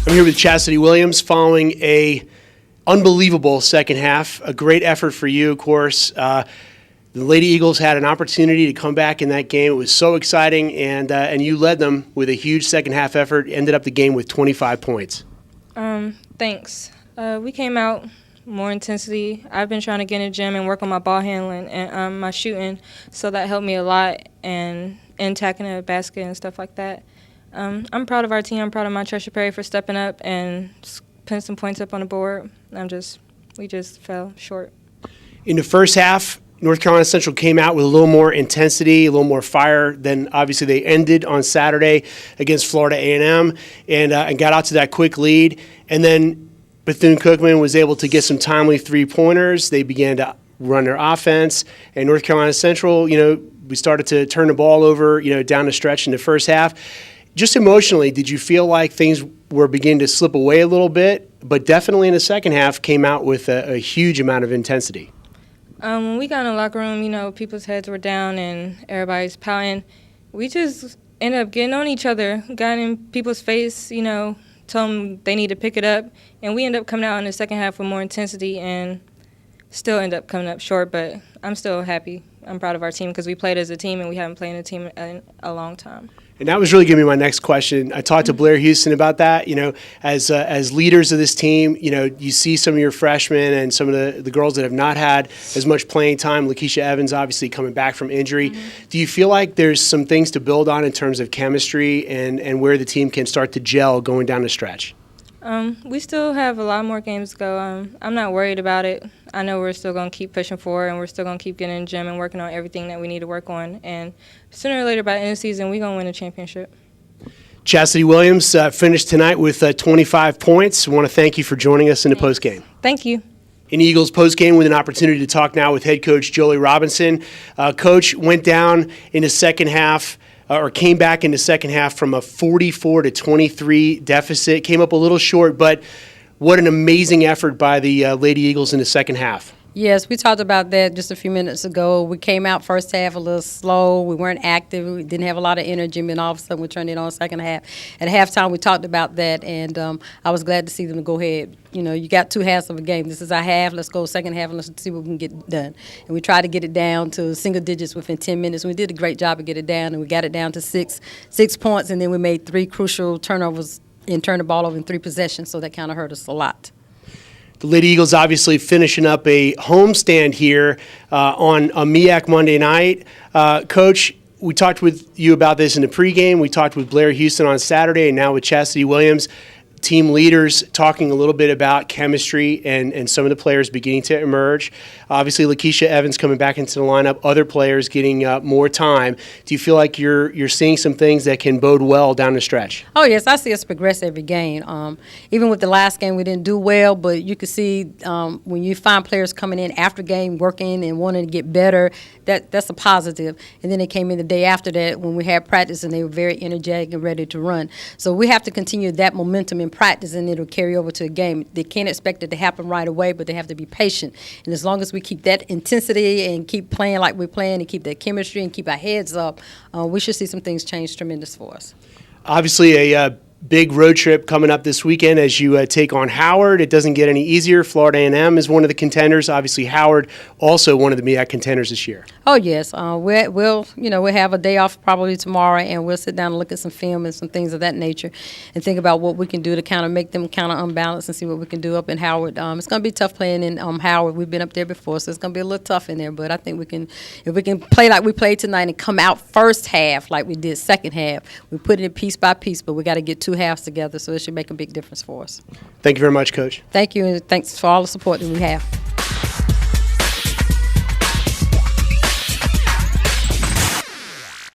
I'm here with Chasidy Williams following a unbelievable second half. A great effort for you, of course. The Lady Eagles had an opportunity to come back in that game. It was so exciting, and you led them with a huge second half effort. Ended up the game with 25 points. Thanks. We came out more intensity. I've been trying to get in the gym and work on my ball handling and my shooting, so that helped me a lot, and tackling the basket and stuff like that. I'm proud of our team. I'm proud of my Treasure Perry for stepping up and putting some points up on the board. We just fell short. In the first half, North Carolina Central came out with a little more intensity, a little more fire than obviously they ended on Saturday against Florida A&M, and got out to that quick lead. And then Bethune-Cookman was able to get some timely three-pointers. They began to run their offense, and North Carolina Central, we started to turn the ball over, down the stretch in the first half. Just emotionally, did you feel like things were beginning to slip away a little bit, but definitely in the second half came out with a huge amount of intensity? When we got in the locker room, people's heads were down and everybody's pouting. We just ended up getting on each other, got in people's face, told them they need to pick it up, and we ended up coming out in the second half with more intensity and still end up coming up short, but I'm still happy. I'm proud of our team because we played as a team, and we haven't played as a team in a long time. And that was really going to be my next question. I talked to Blair Houston about that. As leaders of this team, you see some of your freshmen and some of the girls that have not had as much playing time. Lakeisha Evans obviously coming back from injury. Mm-hmm. Do you feel like there's some things to build on in terms of chemistry and where the team can start to gel going down the stretch? We still have a lot more games to go. I'm not worried about it. I know we're still going to keep pushing forward, and we're still going to keep getting in the gym and working on everything that we need to work on. And sooner or later, by the end of the season, we're going to win a championship. Chasidy Williams finished tonight with 25 points. I want to thank you for joining us in the postgame. Thank you. In Eagles postgame with an opportunity to talk now with head coach Joli Robinson. Coach went down in the second half. Or came back in the second half from a 44-23 deficit. Came up a little short, but what an amazing effort by the Lady Eagles in the second half. Yes, we talked about that just a few minutes ago. We came out first half a little slow. We weren't active. We didn't have a lot of energy, and all of a sudden we turned it on second half. At halftime, we talked about that, and I was glad to see them go ahead. You got two halves of a game. This is our half. Let's go second half, and let's see what we can get done. And we tried to get it down to single digits within 10 minutes. We did a great job of getting it down, and we got it down to six points, and then we made three crucial turnovers and turned the ball over in 3 possessions, so that kind of hurt us a lot. The Lady Eagles obviously finishing up a homestand here on a MEAC Monday night. Coach, we talked with you about this in the pregame. We talked with Blair Houston on Saturday, and now with Chasidy Williams. Team leaders talking a little bit about chemistry and some of the players beginning to emerge. Obviously, Lakeisha Evans coming back into the lineup, other players getting more time. Do you feel like you're seeing some things that can bode well down the stretch? Oh, yes, I see us progress every game. Even with the last game, we didn't do well, but you can see when you find players coming in after game, working and wanting to get better, that's a positive. And then they came in the day after that when we had practice, and they were very energetic and ready to run. So we have to continue that momentum in practice, and it'll carry over to a game. They can't expect it to happen right away, but they have to be patient. And as long as we keep that intensity and keep playing like we're playing and keep that chemistry and keep our heads up, we should see some things change tremendous for us. Obviously, a big road trip coming up this weekend as you take on Howard. It doesn't get any easier. Florida A&M is one of the contenders. Obviously, Howard also one of the MEAC contenders this year. Oh yes, we'll have a day off probably tomorrow, and we'll sit down and look at some film and some things of that nature, and think about what we can do to kind of make them kind of unbalanced and see what we can do up in Howard. It's going to be tough playing in Howard. We've been up there before, so it's going to be a little tough in there. But I think if we can play like we played tonight and come out first half like we did second half, we put it piece by piece, but we got to get 2 halves together, so it should make a big difference for us. Thank you very much, Coach. Thank you, and thanks for all the support that we have.